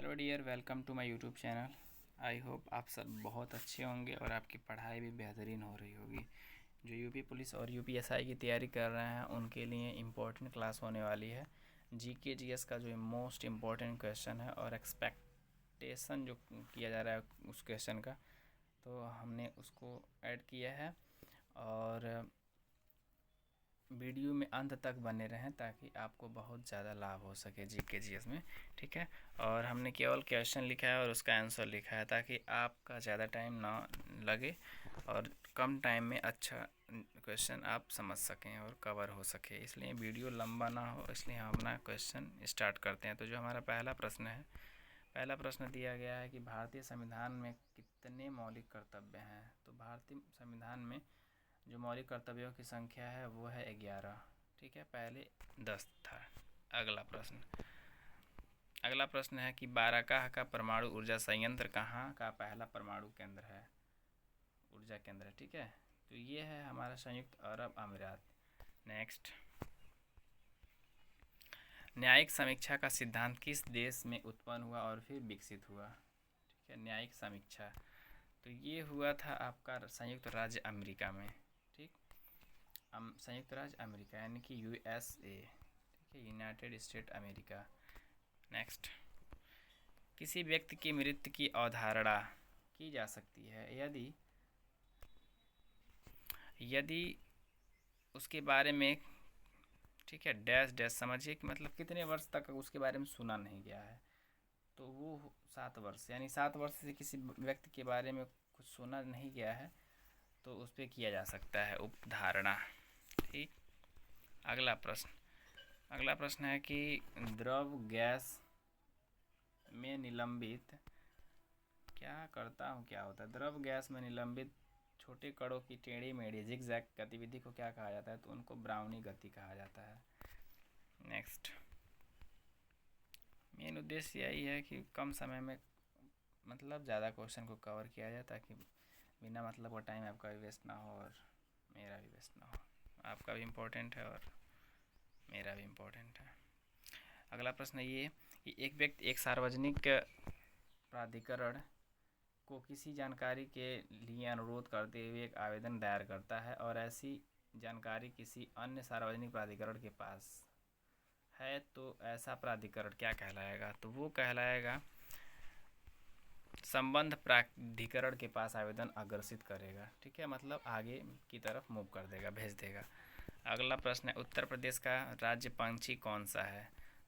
Hello dear, welcome to my YouTube channel. I hope आप सब बहुत अच्छे होंगे और आपकी पढ़ाई भी बेहतरीन हो रही होगी। जो यूपी पुलिस और यूपीएसआई की तैयारी कर रहे हैं उनके लिए इम्पोर्टेंट क्लास होने वाली है। जीके जीएस का जो मोस्ट इम्पोर्टेंट क्वेश्चन है और एक्सपेक्टेशन जो किया जा रहा है उस क्वेश्चन का, तो हमने उसको ऐड किया है। और वीडियो में अंत तक बने रहें ताकि आपको बहुत ज़्यादा लाभ हो सके जीके जीएस में, ठीक है। और हमने केवल क्वेश्चन लिखा है और उसका आंसर लिखा है ताकि आपका ज़्यादा टाइम ना लगे और कम टाइम में अच्छा क्वेश्चन आप समझ सकें और कवर हो सके। इसलिए वीडियो लंबा ना हो, इसलिए हम अपना क्वेश्चन स्टार्ट करते हैं। तो जो हमारा पहला प्रश्न है, पहला प्रश्न दिया गया है कि भारतीय संविधान में कितने मौलिक कर्तव्य हैं। तो भारतीय संविधान में जो मौलिक कर्तव्यों की संख्या है वो है 11, ठीक है। पहले 10 था। अगला प्रश्न है कि बाराकाह का परमाणु ऊर्जा संयंत्र कहाँ का पहला परमाणु केंद्र है, ऊर्जा केंद्र है, ठीक है। तो ये है हमारा संयुक्त अरब अमीरात। नेक्स्ट, न्यायिक समीक्षा का सिद्धांत किस देश में उत्पन्न हुआ और फिर विकसित हुआ, ठीक है। न्यायिक समीक्षा तो ये हुआ था आपका संयुक्त राज्य अमेरिका में, ठीक। संयुक्त राज्य अमेरिका यानी कि यूएसए, ठीक है, यूनाइटेड स्टेट अमेरिका। नेक्स्ट, किसी व्यक्ति की मृत्यु की अवधारणा की जा सकती है यदि उसके बारे में, ठीक है, डैश डैश समझिए कि मतलब कितने वर्ष तक उसके बारे में सुना नहीं गया है। तो वो 7 वर्ष, यानी 7 वर्ष से किसी व्यक्ति के बारे में कुछ सुना नहीं गया है तो उस पर किया जा सकता है उपधारणा, ठीक। अगला प्रश्न है कि द्रव गैस में निलंबित क्या होता है। द्रव गैस में निलंबित छोटे कणों की टेढ़ी मेढ़ी जिगजैग गतिविधि को क्या कहा जाता है। तो उनको ब्राउनी गति कहा जाता है। नेक्स्ट, मेन उद्देश्य यही है कि कम समय में मतलब ज़्यादा क्वेश्चन को कवर किया जाए ताकि बिना मतलब का टाइम आपका भी वेस्ट ना हो और मेरा भी वेस्ट ना हो। आपका भी इम्पोर्टेंट है और मेरा भी इम्पोर्टेंट है। अगला प्रश्न ये कि एक व्यक्ति एक सार्वजनिक प्राधिकरण को किसी जानकारी के लिए अनुरोध करते हुए एक आवेदन दायर करता है और ऐसी जानकारी किसी अन्य सार्वजनिक प्राधिकरण के पास है, तो ऐसा प्राधिकरण क्या कहलाएगा। तो वो कहलाएगा संबंध प्राधिकरण के पास आवेदन अग्रसित करेगा, ठीक है, मतलब आगे की तरफ मूव कर देगा, भेज देगा। अगला प्रश्न है उत्तर प्रदेश का राज्य पंछी कौन सा है।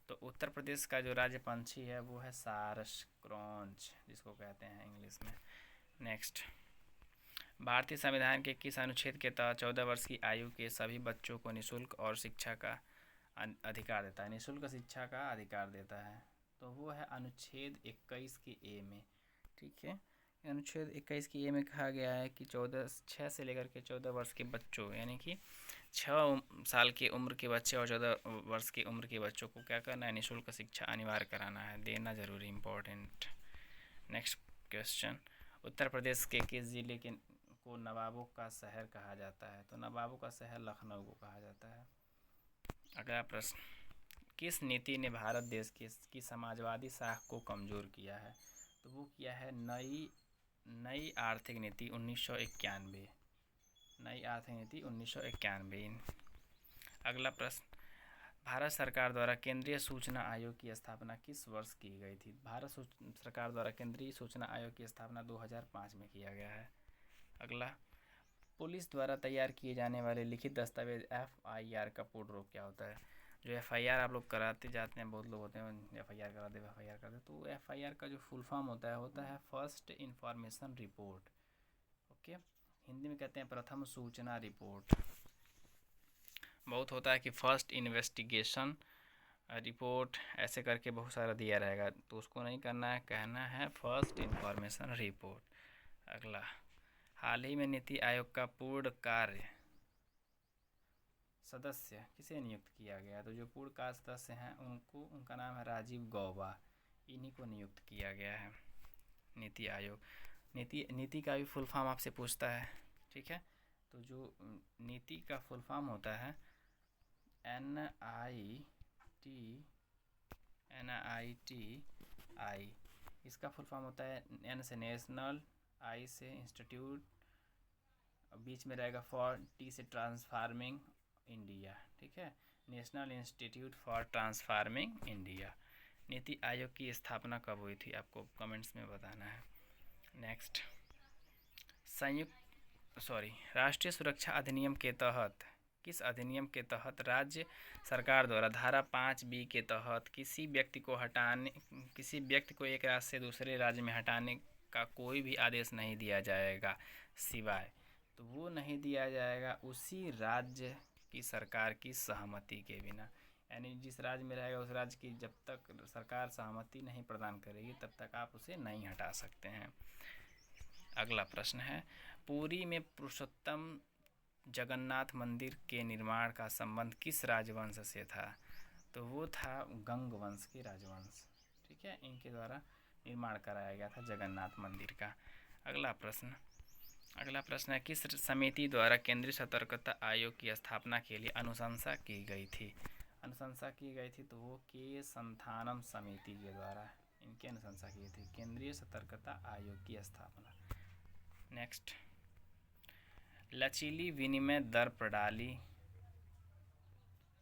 तो उत्तर प्रदेश का जो राज्य पंछी है वो है सारस क्रॉन्च, जिसको कहते हैं इंग्लिश में। नेक्स्ट, भारतीय संविधान के किस अनुच्छेद के तहत 14 वर्ष की आयु के सभी बच्चों को निःशुल्क और शिक्षा का अधिकार देता है, निःशुल्क शिक्षा का अधिकार देता है। तो वो है अनुच्छेद 21 के ए में, ठीक है। अनुच्छेद 21 की ए में कहा गया है कि 6 से लेकर के 14 वर्ष के बच्चों, यानी कि 6 साल की उम्र के बच्चे और 14 वर्ष की उम्र के बच्चों को क्या करना है, निःशुल्क शिक्षा अनिवार्य कराना है, देना जरूरी, important. Next question, Uttar Pradesh के किस जिले के को नवाबों का शहर कहा जाता है। तो नवाबों का शहर लखनऊ को कहा जाता है। अगला प्रश्न, किस नीति ने भारत देश की समाजवादी साख को कमज़ोर किया है। तो वो किया है नई आर्थिक नीति 1991, नई आर्थिक नीति 1991। अगला प्रश्न, भारत सरकार द्वारा केंद्रीय सूचना आयोग की स्थापना किस वर्ष की गई थी। भारत सरकार द्वारा केंद्रीय सूचना आयोग की स्थापना 2005 में किया गया है। अगला, पुलिस द्वारा तैयार किए जाने वाले लिखित दस्तावेज FIR का पूर्ण रूप क्या होता है। जो FIR आप लोग कराते जाते हैं, बहुत लोग होते हैं FIR करा दे FIR कर दे, तो FIR का जो फुल फॉर्म होता है first information report, okay. Hindi में कहते हैं प्रथम सूचना रिपोर्ट। बहुत होता है कि फर्स्ट इन्वेस्टिगेशन रिपोर्ट, ऐसे करके बहुत सारा दिया रहेगा, तो उसको नहीं करना है, कहना है फर्स्ट इंफॉर्मेशन रिपोर्ट। अगला, हाल ही में नीति आयोग का पूर्ण कार्य सदस्य किसे नियुक्त किया गया। तो जो पूर्ण कार्य सदस्य हैं उनका नाम है राजीव गौबा, इन्हीं को नियुक्त किया गया है नीति आयोग। नीति का भी फुल फॉर्म आपसे पूछता है, ठीक है। तो जो नीति का फुल फॉर्म होता है NITI, इसका फुल फॉर्म होता है एन से नेशनल, आई से इंस्टीट्यूट, बीच में रहेगा फॉर, टी से ट्रांसफार्मिंग इंडिया, ठीक है, national institute for transforming India. NITI Aayog की स्थापना कब हुई थी, आपको कमेंट्स में बताना है। नेक्स्ट, राष्ट्रीय सुरक्षा अधिनियम के तहत, किस अधिनियम के तहत राज्य सरकार द्वारा धारा 5B के तहत किसी व्यक्ति को एक राज्य से दूसरे राज्य में हटाने का कोई भी आदेश नहीं दिया जाएगा, सिवाय, तो वो नहीं दिया जाएगा उसी राज्य की सरकार की सहमति के बिना। यानी जिस राज्य में रहेगा उस राज्य की जब तक सरकार सहमति नहीं प्रदान करेगी तब तक आप उसे नहीं हटा सकते हैं। अगला प्रश्न है, पुरी में पुरुषोत्तम जगन्नाथ मंदिर के निर्माण का संबंध किस राजवंश से था, तो वो था गंग वंश के राजवंश, ठीक है, इनके द्वारा निर्माण कराया गया था जगन्नाथ मंदिर का। अगला प्रश्न है, किस समिति द्वारा केंद्रीय सतर्कता आयोग की स्थापना के लिए अनुशंसा की गई थी, तो वो के संथानम समिति के द्वारा इनकी अनुशंसा की थी, केंद्रीय सतर्कता आयोग की स्थापना। नेक्स्ट, लचीली विनिमय दर प्रणाली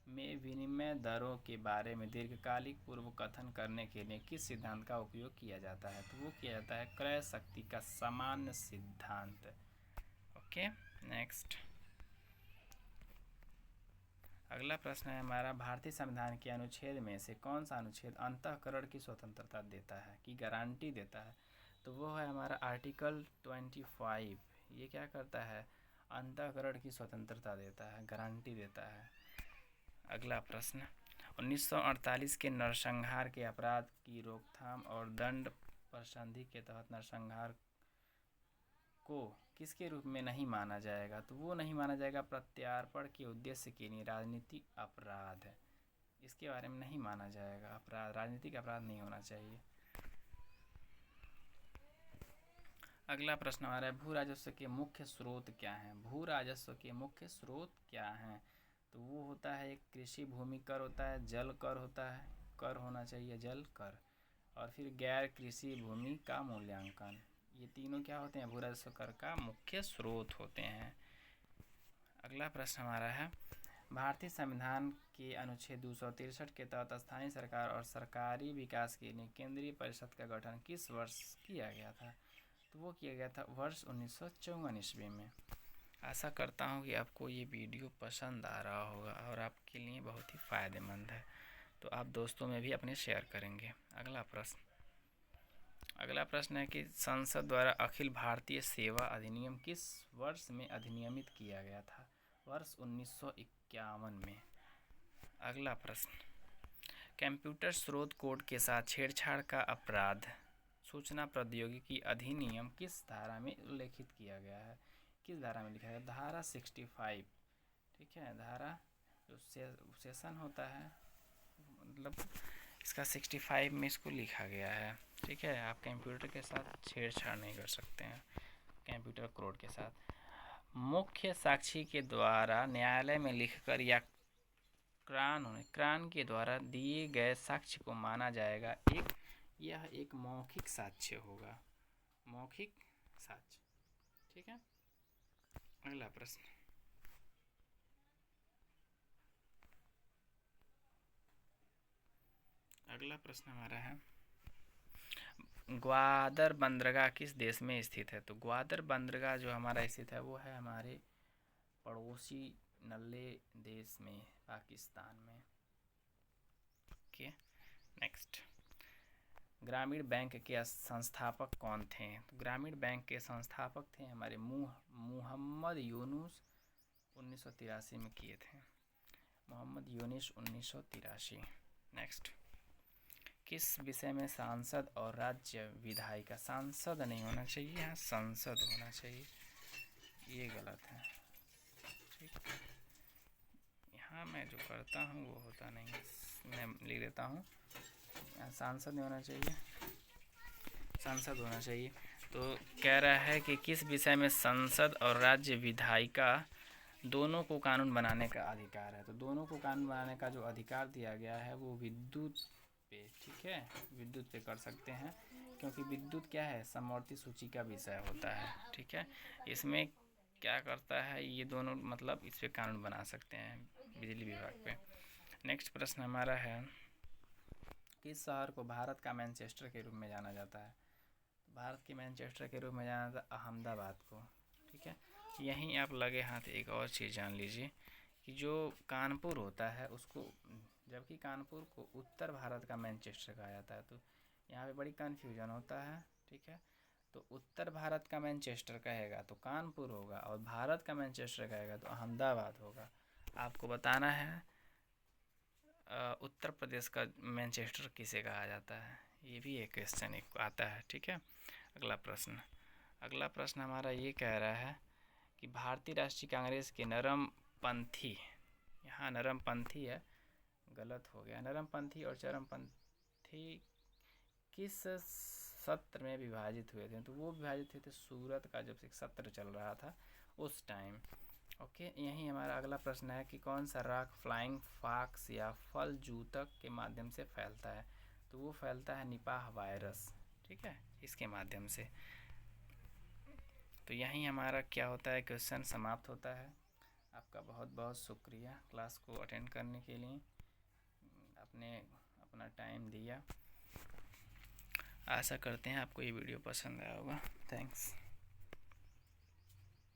में विनिमय दरों के बारे में दीर्घकालिक पूर्व कथन करने के लिए किस सिद्धांत का उपयोग किया जाता है, तो वो किया जाता है क्रय शक्ति का सामान्य सिद्धांत। ओके, नेक्स्ट, अगला प्रश्न है हमारा, भारतीय संविधान के अनुच्छेद में से कौन सा अनुच्छेद अंतःकरण की स्वतंत्रता देता है, की गारंटी देता है, तो वो है हमारा आर्टिकल 25। ये क्या करता है, अंतःकरण की स्वतंत्रता देता है, गारंटी देता है। अगला प्रश्न, 1948 के नरसंहार के अपराध की रोकथाम और दंड परिसंधि के तहत नरसंहार को किसके रूप में नहीं माना जाएगा, तो वो नहीं माना जाएगा प्रत्यार्पण के उद्देश्य के लिए राजनीतिक अपराध है, इसके बारे में नहीं माना जाएगा, अपराध, राजनीतिक अपराध नहीं होना चाहिए। अगला प्रश्न आ रहा है, भू राजस्व के मुख्य स्रोत क्या हैं, भू राजस्व के मुख्य स्रोत क्या हैं, तो वो होता है एक कृषि भूमि कर होता है, जल कर होता है, कर होना चाहिए जल कर, और फिर गैर कृषि भूमि का मूल्यांकन, ये तीनों क्या होते हैं, भू राजस्व कर का मुख्य स्रोत होते हैं। अगला प्रश्न हमारा है, भारतीय संविधान के अनुच्छेद 263 के तहत स्थानीय सरकार और सरकारी विकास के लिए केंद्रीय परिषद का गठन किस वर्ष किया गया था, तो वो किया गया था वर्ष 1954 ईस्वी में। आशा करता हूँ कि आपको ये वीडियो पसंद आ रहा होगा और आपके लिए बहुत ही फ़ायदेमंद है, तो आप दोस्तों में भी अपने शेयर करेंगे। अगला प्रश्न है कि संसद द्वारा अखिल भारतीय सेवा अधिनियम किस वर्ष में अधिनियमित किया गया था, वर्ष 1951 में। अगला प्रश्न, कंप्यूटर स्रोत कोड के साथ छेड़छाड़ का अपराध सूचना प्रौद्योगिकी अधिनियम किस धारा में उल्लेखित किया गया है, किस धारा में लिखा है, धारा 65, ठीक है, धारा जो सेशन होता है, मतलब इसका 65 में इसको लिखा गया है, ठीक है। आप कंप्यूटर के साथ छेड़छाड़ नहीं कर सकते हैं, कंप्यूटर कोड के साथ। मुख्य साक्षी के द्वारा न्यायालय में लिखकर या क्रान के द्वारा दिए गए साक्ष्य को माना जाएगा, यह एक मौखिक साक्ष्य होगा, मौखिक साक्ष्य, ठीक है। अगला प्रश्न, हमारा है, ग्वादर बंदरगाह किस देश में स्थित है, तो ग्वादर बंदरगाह जो हमारा स्थित है वो है हमारे पड़ोसी नल्ले देश में, पाकिस्तान में। ओके, नेक्स्ट, ग्रामीण बैंक के संस्थापक कौन थे, तो ग्रामीण बैंक के संस्थापक थे हमारे मोहम्मद यूनुस, 1983 में किए थे, मोहम्मद यूनुस 1983। नेक्स्ट, किस विषय में सांसद और राज्य विधायिका, सांसद नहीं होना चाहिए, यहाँ संसद होना चाहिए, ये गलत है, ठीक है, यहाँ मैं जो करता हूँ वो होता नहीं है, मैं लिख देता हूँ, यहाँ सांसद नहीं होना चाहिए, सांसद होना चाहिए। तो कह रहा है कि किस विषय में संसद और राज्य विधायिका दोनों को कानून बनाने का अधिकार है, तो दोनों को कानून बनाने का जो अधिकार दिया गया है वो विद्युत पे, ठीक है, विद्युत पे कर सकते हैं, क्योंकि विद्युत क्या है, समवर्ती सूची का विषय होता है, ठीक है। इसमें क्या करता है, ये दोनों मतलब इस पे कानून बना सकते हैं बिजली विभाग पे। नेक्स्ट प्रश्न हमारा है, किस शहर को भारत का मैनचेस्टर के रूप में जाना जाता है? भारत के मैनचेस्टर के रूप में जाना जाता है अहमदाबाद को, ठीक है। यहीं आप लगे हाथ एक और चीज़ जान लीजिए कि जो कानपुर होता है उसको, जबकि कानपुर को उत्तर भारत का मैनचेस्टर कहा जाता है, तो यहाँ पे बड़ी कन्फ्यूजन होता है, ठीक है। तो उत्तर भारत का मैनचेस्टर कहेगा तो कानपुर होगा, और भारत का मैनचेस्टर कहेगा तो अहमदाबाद होगा। आपको बताना है उत्तर प्रदेश का मैनचेस्टर किसे कहा जाता है, ये भी एक क्वेश्चन एक आता है, ठीक है। अगला प्रश्न हमारा ये कह रहा है कि भारतीय राष्ट्रीय कांग्रेस के नरमपंथी, यहाँ नरमपंथी है, गलत हो गया, नरमपंथी और चरमपंथी किस सत्र में विभाजित हुए थे? तो वो विभाजित हुए थे सूरत का जब से सत्र चल रहा था उस टाइम, ओके। यही हमारा अगला प्रश्न है कि कौन सा राख फ्लाइंग फॉक्स या फल जूतक के माध्यम से फैलता है? तो वो फैलता है निपाह वायरस, ठीक है, इसके माध्यम से। तो यहीं हमारा क्या होता है, क्वेश्चन समाप्त होता है। आपका बहुत बहुत शुक्रिया क्लास को अटेंड करने के लिए, आपने अपना टाइम दिया। आशा करते हैं आपको ये वीडियो पसंद आया होगा। थैंक्स।